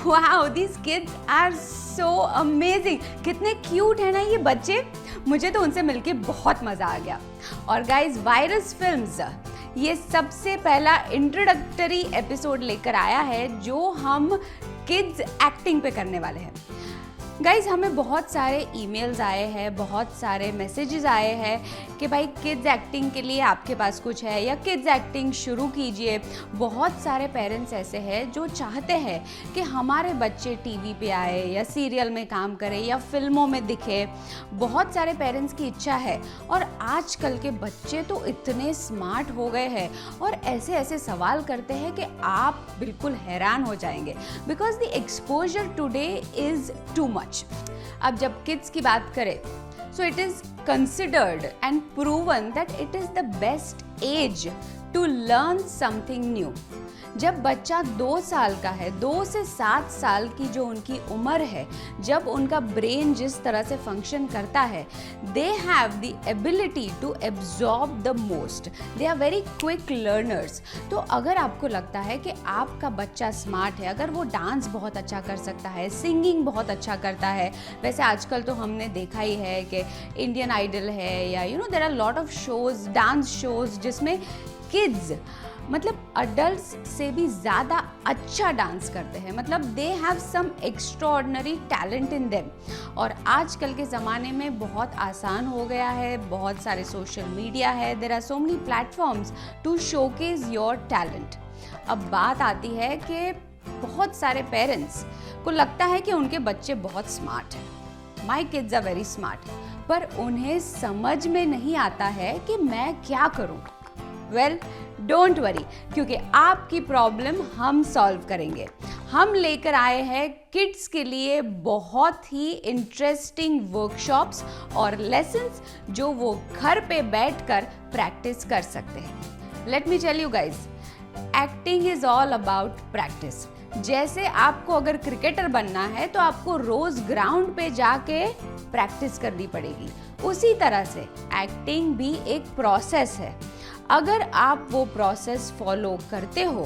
Wow, these kids are so amazing. कितने cute है ना ये बच्चे. मुझे तो उनसे मिलके बहुत मज़ा आ गया. और गाइज, वायरस फिल्म्स ये सबसे पहला इंट्रोडक्टरी एपिसोड लेकर आया है जो हम किड्स एक्टिंग पे करने वाले हैं. गाइज, हमें बहुत सारे ईमेल्स आए हैं, बहुत सारे मैसेजेस आए हैं कि भाई किड्स एक्टिंग के लिए आपके पास कुछ है या किड्स एक्टिंग शुरू कीजिए. बहुत सारे पेरेंट्स ऐसे हैं जो चाहते हैं कि हमारे बच्चे टीवी पे आए या सीरियल में काम करें या फिल्मों में दिखे. बहुत सारे पेरेंट्स की इच्छा है. और आजकल के बच्चे तो इतने स्मार्ट हो गए हैं और ऐसे ऐसे सवाल करते हैं कि आप बिल्कुल हैरान हो जाएंगे. Because the exposure today is too much. अब जब किड्स की बात करें, so it is considered and proven that it is the best age to learn something new. जब बच्चा 2 साल का है, 2 से 7 साल की जो उनकी उम्र है, जब उनका ब्रेन जिस तरह से फंक्शन करता है, they have the ability to absorb the most. They are very quick learners. तो अगर आपको लगता है कि आपका बच्चा स्मार्ट है, अगर वो डांस बहुत अच्छा कर सकता है, सिंगिंग बहुत अच्छा करता है, वैसे आजकल तो हमने देखा ही है कि इंडियन आइडल है या there are lot of shows, dance shows जिसमें किड्स मतलब अडल्ट्स से भी ज़्यादा अच्छा डांस करते हैं. मतलब they have some extraordinary talent in them. और आजकल के ज़माने में बहुत आसान हो गया है, बहुत सारे सोशल मीडिया है, there are so many platforms to showcase your talent. अब बात आती है कि बहुत सारे पेरेंट्स को लगता है कि उनके बच्चे बहुत स्मार्ट हैं. My kids are very smart. पर उन्हें समझ में नहीं आता है कि मैं क्या करूँ. वेल, डोंट वरी, क्योंकि आपकी प्रॉब्लम हम सॉल्व करेंगे. हम लेकर आए हैं किड्स के लिए बहुत ही इंटरेस्टिंग वर्कशॉप्स और लेसन्स जो वो घर पे बैठकर प्रैक्टिस कर सकते हैं. Let me tell you guys, acting is all about practice. जैसे आपको अगर क्रिकेटर बनना है तो आपको रोज ग्राउंड पे जाके प्रैक्टिस करनी पड़ेगी. उसी तरह से एक्टिंग भी एक प्रोसेस है. अगर आप वो प्रोसेस फॉलो करते हो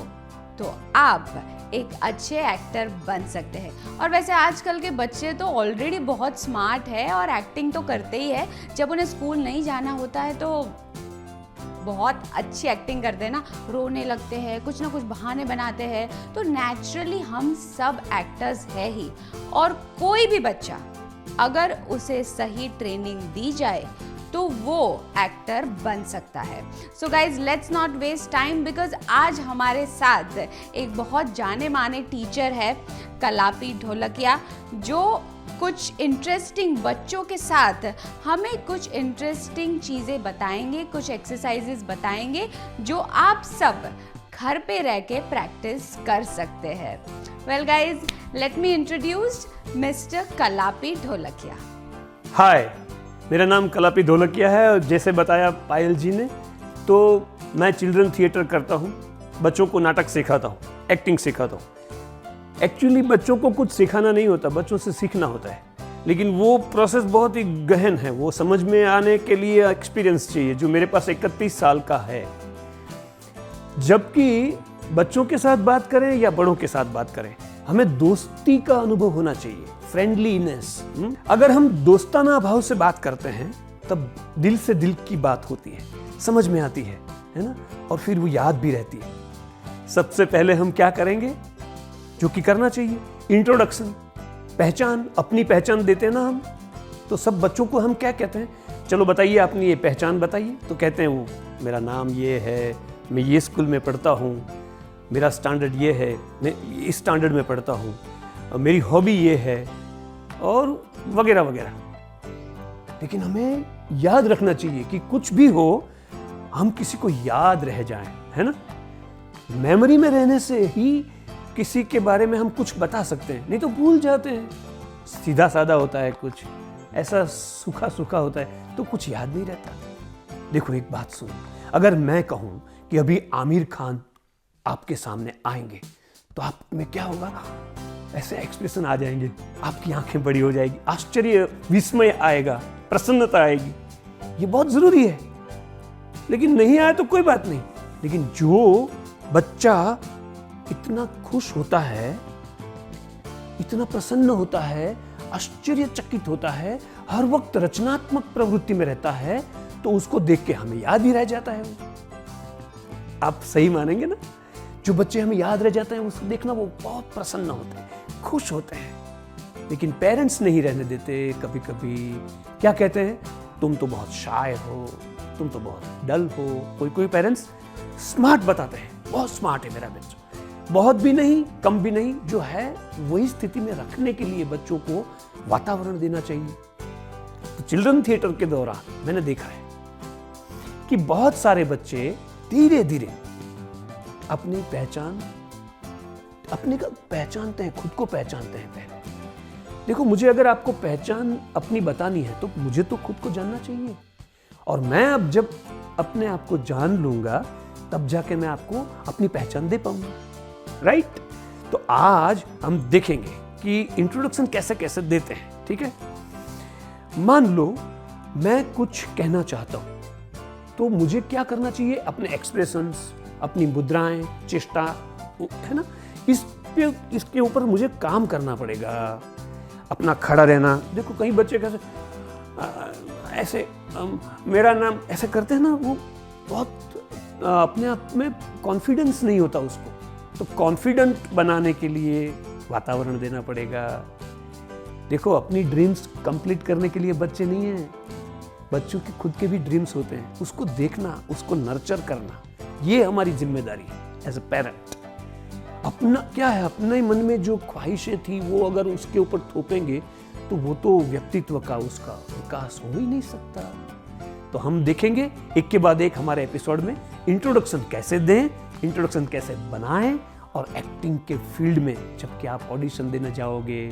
तो आप एक अच्छे एक्टर बन सकते हैं. और वैसे आजकल के बच्चे तो ऑलरेडी बहुत स्मार्ट है और एक्टिंग तो करते ही है. जब उन्हें स्कूल नहीं जाना होता है तो बहुत अच्छी एक्टिंग करते हैं ना, रोने लगते हैं, कुछ ना कुछ बहाने बनाते हैं. तो नेचुरली हम सब एक्टर्स है ही. और कोई भी बच्चा अगर उसे सही ट्रेनिंग दी जाए तो वो एक्टर बन सकता है. So guys, let's not waste time because आज हमारे साथ एक बहुत जाने माने टीचर है कलापी ढोलकिया, जो कुछ इंटरेस्टिंग बच्चों के साथ हमें कुछ इंटरेस्टिंग चीज़ें बताएंगे, कुछ एक्सरसाइजेस बताएंगे जो आप सब घर पे रह के प्रैक्टिस कर सकते हैं. Well guys, let me introduce mister Kalapi Dholakia. Hi, मेरा नाम कलापी ढोलकिया है और जैसे बताया पायल जी ने, तो मैं चिल्ड्रन थिएटर करता हूँ, बच्चों को नाटक सिखाता हूँ, एक्टिंग सिखाता हूँ. एक्चुअली बच्चों को कुछ सिखाना नहीं होता, बच्चों से सीखना होता है. लेकिन वो प्रोसेस बहुत ही गहन है. वो समझ में आने के लिए एक्सपीरियंस चाहिए, जो मेरे पास 31 साल का है. जबकि बच्चों के साथ बात करें या बड़ों के साथ बात करें, हमें दोस्ती का अनुभव होना चाहिए, फ्रेंडलीनेस. अगर हम दोस्ताना भाव से बात करते हैं तब दिल से दिल की बात होती है, समझ में आती है ना, और फिर वो याद भी रहती है. सबसे पहले हम क्या करेंगे, जो कि करना चाहिए, इंट्रोडक्शन, पहचान, अपनी पहचान देते हैं ना हम. तो सब बच्चों को हम क्या कहते हैं, चलो बताइए अपनी ये पहचान बताइए. तो कहते हैं वो, मेरा नाम ये है, मैं ये स्कूल में पढ़ता हूँ, मेरा स्टैंडर्ड ये है, मैं इस स्टैंडर्ड में पढ़ता हूँ, मेरी हॉबी ये है, और वगैरह वगैरह. लेकिन हमें याद रखना चाहिए कि कुछ भी हो हम किसी को याद रह जाएं, है ना। मेमोरी में रहने से ही किसी के बारे में हम कुछ बता सकते हैं, नहीं तो भूल जाते हैं। सीधा साधा होता है, कुछ ऐसा सूखा सूखा होता है तो कुछ याद नहीं रहता। देखो एक बात सुनो, अगर मैं कहूं कि अभी आमिर खान आपके सामने आएंगे तो आप में क्या होगा, ऐसे एक्सप्रेशन आ जाएंगे, आपकी आंखें बड़ी हो जाएगी, आश्चर्य विस्मय आएगा, प्रसन्नता आएगी। ये बहुत जरूरी है। लेकिन नहीं आया तो कोई बात नहीं, लेकिन जो बच्चा इतना खुश होता है, इतना प्रसन्न होता है, आश्चर्यचकित होता है, हर वक्त रचनात्मक प्रवृत्ति में रहता है, तो उसको देख के हमें याद ही रह जाता है वो। आप सही मानेंगे ना, जो बच्चे हमें याद रह जाते हैं उसको देखना वो बहुत प्रसन्न होते हैं, खुश होते हैं। लेकिन पेरेंट्स नहीं रहने देते। कभी कभी क्या कहते हैं, तुम तो बहुत शाय हो, तुम तो बहुत डल हो। कोई कोई पेरेंट्स स्मार्ट बताते हैं, बहुत स्मार्ट है मेरा बच्चा, बहुत भी नहीं कम भी नहीं, जो है वही स्थिति में रखने के लिए बच्चों को वातावरण देना चाहिए। तो चिल्ड्रन थिएटर के दौरान मैंने देखा है कि बहुत सारे बच्चे धीरे धीरे अपनी पहचान पहचानते हैं, खुद को पहचानते हैं। पहले देखो, मुझे अगर आपको पहचान अपनी बतानी है तो मुझे तो खुद को जानना चाहिए, और मैं अब जब अपने आप को जान लूंगा तब जाके मैं आपको अपनी पहचान दे पाऊंगा, राइट। तो आज हम देखेंगे कि इंट्रोडक्शन कैसे कैसे देते हैं, ठीक है। मान लो मैं कुछ कहना चाहता हूं तो मुझे क्या करना चाहिए, अपने एक्सप्रेशंस, अपनी मुद्राएं, चेष्टा, है ना, इसके ऊपर मुझे काम करना पड़ेगा। अपना खड़ा रहना, देखो कई बच्चे कैसे ऐसे मेरा नाम ऐसे करते हैं ना, वो बहुत अपने आप में कॉन्फिडेंस नहीं होता उसको। तो कॉन्फिडेंट बनाने के लिए वातावरण देना पड़ेगा। देखो अपनी ड्रीम्स कंप्लीट करने के लिए बच्चे नहीं हैं, बच्चों के खुद के भी ड्रीम्स होते हैं, उसको देखना, उसको नर्चर करना, ये हमारी जिम्मेदारी है एज अ पेरेंट। अपना क्या है, अपने मन में जो ख्वाहिशें थी वो अगर उसके ऊपर थोपेंगे तो वो तो व्यक्तित्व का उसका विकास हो ही नहीं सकता। तो हम देखेंगे एक के बाद एक हमारे एपिसोड में इंट्रोडक्शन कैसे दें, इंट्रोडक्शन कैसे बनाएं, और एक्टिंग के फील्ड में जबकि आप ऑडिशन देने जाओगे,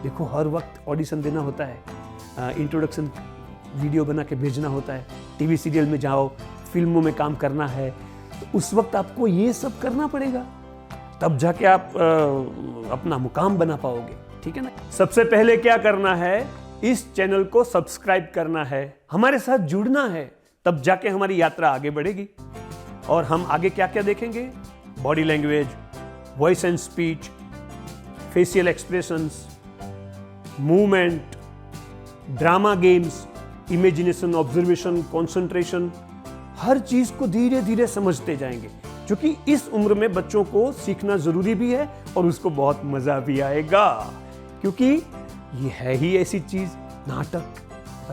देखो हर वक्त ऑडिशन देना होता है, इंट्रोडक्शन वीडियो बना के भेजना होता है, टीवी सीरियल में जाओ, फिल्मों में काम करना है, तो उस वक्त आपको ये सब करना पड़ेगा, तब जाके आप अपना मुकाम बना पाओगे, ठीक है ना। सबसे पहले क्या करना है, इस चैनल को सब्सक्राइब करना है, हमारे साथ जुड़ना है, तब जाके हमारी यात्रा आगे बढ़ेगी। और हम आगे क्या क्या देखेंगे, body language, voice and speech, facial expressions, movement, drama games, imagination, observation, concentration, हर चीज को धीरे धीरे समझते जाएंगे, क्योंकि इस उम्र में बच्चों को सीखना जरूरी भी है और उसको बहुत मजा भी आएगा, क्योंकि ये है ही ऐसी चीज, नाटक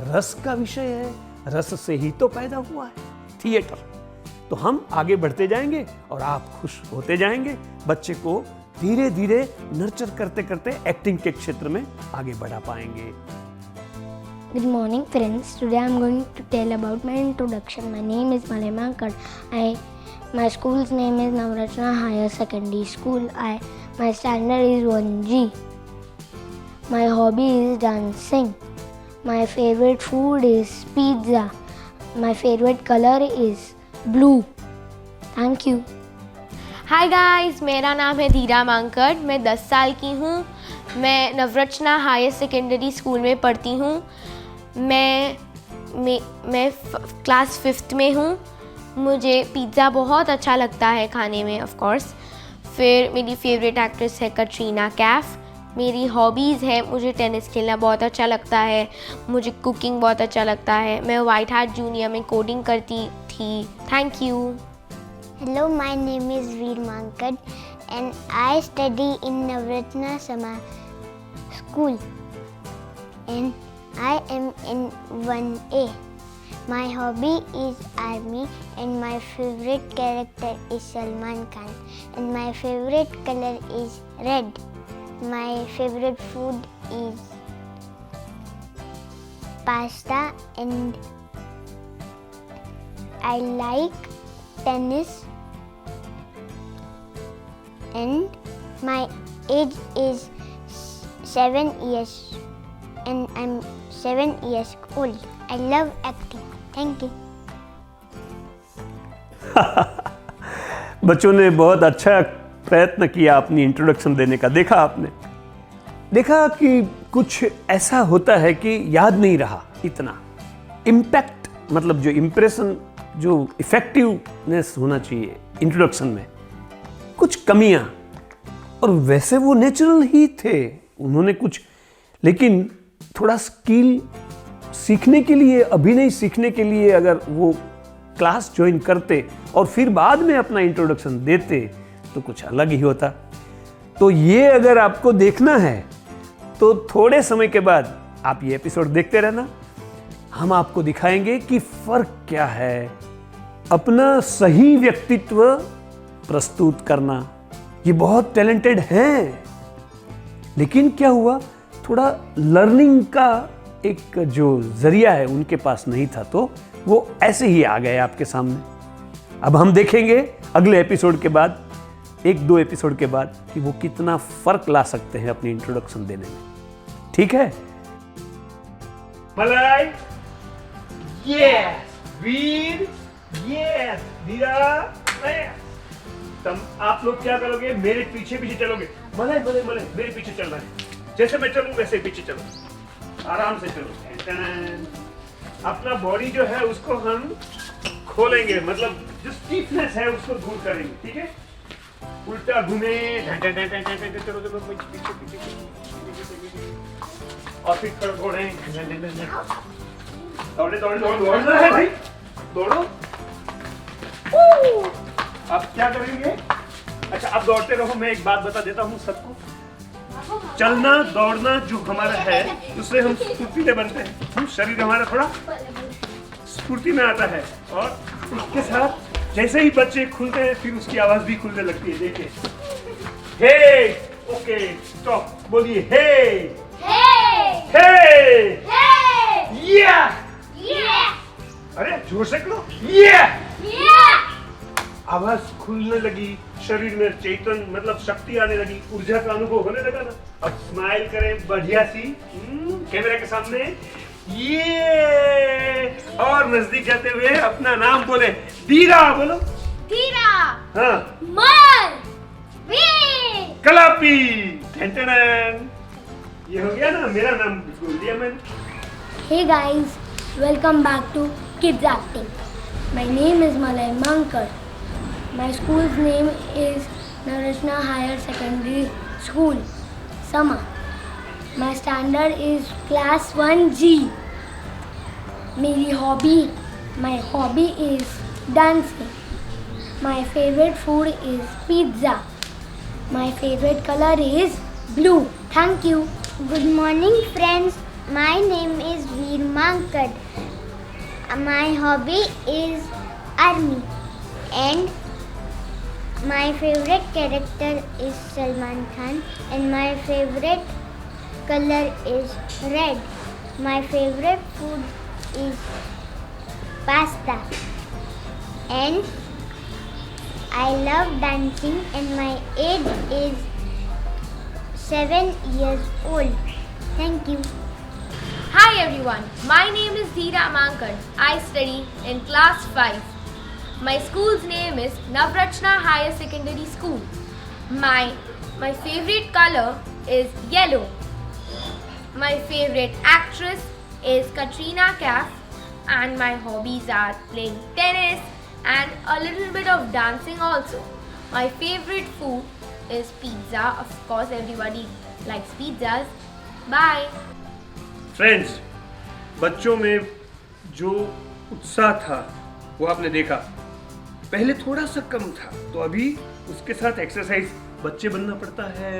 रस का विषय है, रस से ही तो पैदा हुआ है थिएटर। तो हम आगे बढ़ते जाएंगे और आप खुश होते जाएंगे, बच्चे को धीरे धीरे नर्चर करते करते एक्टिंग के क्षेत्र में आगे बढ़ा पाएंगे। Good morning friends, today I am going to tell about my introduction. My name is Malay Mankad. My school's name is Navratna Higher Secondary School. My standard is 1G. My hobby is dancing. My favorite food is pizza. My favorite color is blue. Thank you. Hi guys, मेरा नाम है धीरा मांकड़, मैं 10 साल की हूँ। मैं Navrachna higher secondary school में पढ़ती हूँ। मैं क्लास 5th में हूँ। मुझे पिज़्ज़ा बहुत अच्छा लगता है खाने में, ऑफ कोर्स। फिर मेरी फेवरेट एक्ट्रेस है कटरीना कैफ। मेरी हॉबीज़ है, मुझे टेनिस खेलना बहुत अच्छा लगता है, मुझे कुकिंग बहुत अच्छा लगता है। मैं वाइट हार्ट जूनियर में कोडिंग करती थी। Thank you. Hello, my name is Veer Mankad and I study in Navratna Sama School and I am in 1A. My hobby is army and my favorite character is Salman Khan and my favorite color is red. My favorite food is pasta, and I like tennis, and my age is 7 years, and I'm 7 years old. I love acting. Thank you. बच्चों ने बहुत अच्छा प्रयत्न किया अपनी introduction देने का। देखा आपने, देखा कि कुछ ऐसा होता है कि याद नहीं रहा इतना। इम्पैक्ट मतलब जो इम्प्रेशन, जो इफेक्टिवनेस होना चाहिए इंट्रोडक्शन में, कुछ कमियां। और वैसे वो नेचुरल ही थे, उन्होंने कुछ, लेकिन थोड़ा स्किल सीखने के लिए, अभिनय सीखने के लिए अगर वो क्लास ज्वाइन करते और फिर बाद में अपना इंट्रोडक्शन देते तो कुछ अलग ही होता। तो ये अगर आपको देखना है तो थोड़े समय के बाद आप ये एपिसोड देखते रहना। हम आपको दिखाएंगे कि फर्क क्या है अपना सही व्यक्तित्व प्रस्तुत करना। ये बहुत टैलेंटेड हैं, लेकिन क्या हुआ, थोड़ा लर्निंग का एक जो जरिया है उनके पास नहीं था, तो वो ऐसे ही आ गए आपके सामने। अब हम देखेंगे अगले एपिसोड के बाद, 1-2 एपिसोड के बाद, कि वो कितना फर्क ला सकते हैं अपनी इंट्रोडक्शन देने में। ठीक है? मलाई, यस, वीर, यस, धीरा, तुम आप लोग क्या करोगे, मेरे पीछे पीछे चलोगे। मलाई मलाई मलाई मेरे पीछे चलना है, जैसे मैं चलूं वैसे पीछे चलो, आराम से चलो। अपना बॉडी जो है उसको हम खोलेंगे, मतलब जो स्टीफनेस है उसको दूर करेंगे। ठीक है? उल्टा घूमे, चलो चलो पीछे पीछे, और फिर दौड़े, दौड़े दौड़े दौड़ना है भाई, दौड़ो। अब क्या करेंगे? अच्छा, अब दौड़ते रहो। मैं एक बात बता देता हूँ सबको, चलना दौड़ना जो हमारा है उससे हम फुर्तीले बनते हैं, शरीर हमारा थोड़ा स्फूर्ति में आता है। और उसके साथ जैसे ही बच्चे खुलते हैं फिर उसकी आवाज भी खुलने लगती है। देखिए, हे, ओके, स्टॉप, बोलिए हे, हे, या, अरे जोर से करो, या, आवाज खुलने लगी, शरीर में चेतन मतलब शक्ति आने लगी, ऊर्जा का अनुभव होने लगा ना। अब स्माइल करें बढ़िया सी कैमरा के सामने, ये, और नजदीक जाते हुए अपना नाम बोले। धीरा बोलो, धीरा, हाँ, मन, वीर, कलापी, ठन। ये हो गया ना, मेरा नाम बोल दिया मैंने। Hey guys, welcome back to Kids Acting. My name is Malay Mankar. My school's name is Navrachna Higher Secondary School, Sama. My standard is class 1G. My hobby is dancing. My favorite food is pizza. My favorite color is blue. Thank you. Good morning, friends. My name is Veer Mankad. My hobby is army, and my favorite character is Salman Khan, and my favorite color is red. My favorite food is pasta, and I love dancing, and my age is 7 years old. Thank you. Hi everyone, my name is Dheera Mankar. I study in class 5. My school's name is Navrachna Higher Secondary School. My favorite color is yellow. My favorite actress is Katrina Kaif, and my hobbies are playing tennis and a little bit of dancing also. My favorite food is pizza. Of course, everybody likes pizzas. Bye. Friends, बच्चों में जो उत्साह था वो आपने देखा, पहले थोड़ा सा कम था, तो अभी उसके साथ एक्सरसाइज, बच्चे बनना पड़ता है।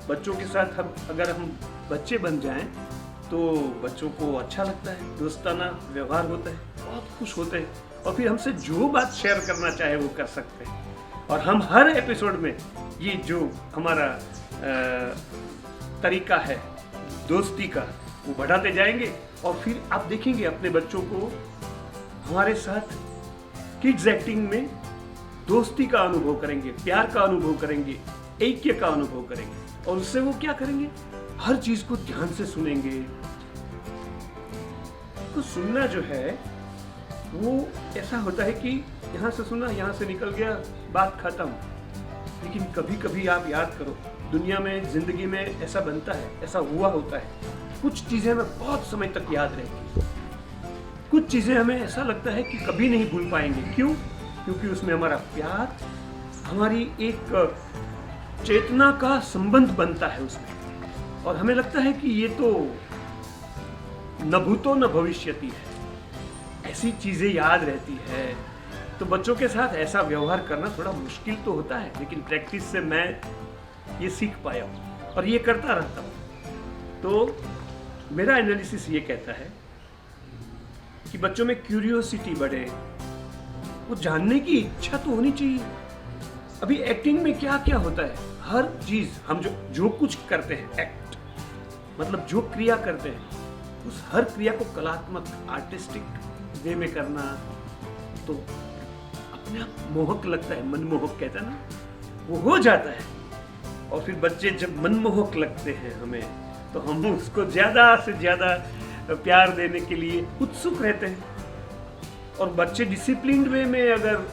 बच्चों के साथ अगर हम बच्चे बन जाएं तो बच्चों को अच्छा लगता है, दोस्ताना व्यवहार होता है, बहुत खुश होते हैं, और फिर हमसे जो बात शेयर करना चाहे वो कर सकते हैं। और हम हर एपिसोड में ये जो हमारा तरीका है दोस्ती का, वो बढ़ाते जाएंगे और फिर आप देखेंगे अपने बच्चों को हमारे साथ किड्स एक्टिंग में दोस्ती का अनुभव करेंगे, प्यार का अनुभव करेंगे, ऐक्य का अनुभव करेंगे और उससे वो क्या करेंगे, हर चीज को ध्यान से सुनेंगे। तो सुनना जो है वो ऐसा होता है कि यहाँ से सुना, यहाँ से निकल गया, बात खत्म। लेकिन कभी कभी आप याद करो, दुनिया में, जिंदगी में ऐसा बनता है, ऐसा हुआ होता है, कुछ चीजें हमें बहुत समय तक याद रहती हैं, कुछ चीजें हमें ऐसा लगता है कि कभी नहीं भूल पाएंगे। क्यों? क्योंकि उसमें हमारा प्यार, हमारी एक चेतना का संबंध बनता है उसमें, और हमें लगता है कि ये तो न भूतो न भविष्यति है, ऐसी चीजें याद रहती है। तो बच्चों के साथ ऐसा व्यवहार करना थोड़ा मुश्किल तो होता है, लेकिन प्रैक्टिस से मैं ये सीख पाया हूँ और ये करता रहता हूँ। तो मेरा एनालिसिस ये कहता है कि बच्चों में क्यूरियोसिटी बढ़े, वो जानने की इच्छा तो होनी चाहिए। अभी एक्टिंग में क्या क्या होता है, हर चीज हम जो कुछ करते हैं, एक्ट मतलब जो क्रिया करते हैं, उस हर क्रिया को कलात्मक, आर्टिस्टिक वे में करना तो अपने आप मोहक लगता है, मनमोहक कहता है ना, वो हो जाता है। और फिर बच्चे जब मनमोहक लगते हैं हमें, तो हम उसको ज्यादा से ज्यादा प्यार देने के लिए उत्सुक रहते हैं। और बच्चे डिसिप्लिन्ड वे में अगर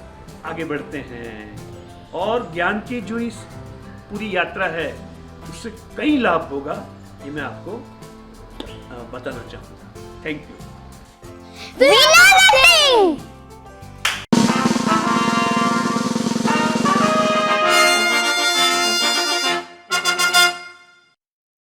आगे बढ़ते हैं और ज्ञान की जो इस पूरी यात्रा है उससे कई लाभ होगा, ये मैं आपको बताना चाहूँगा। Thank you. We love acting!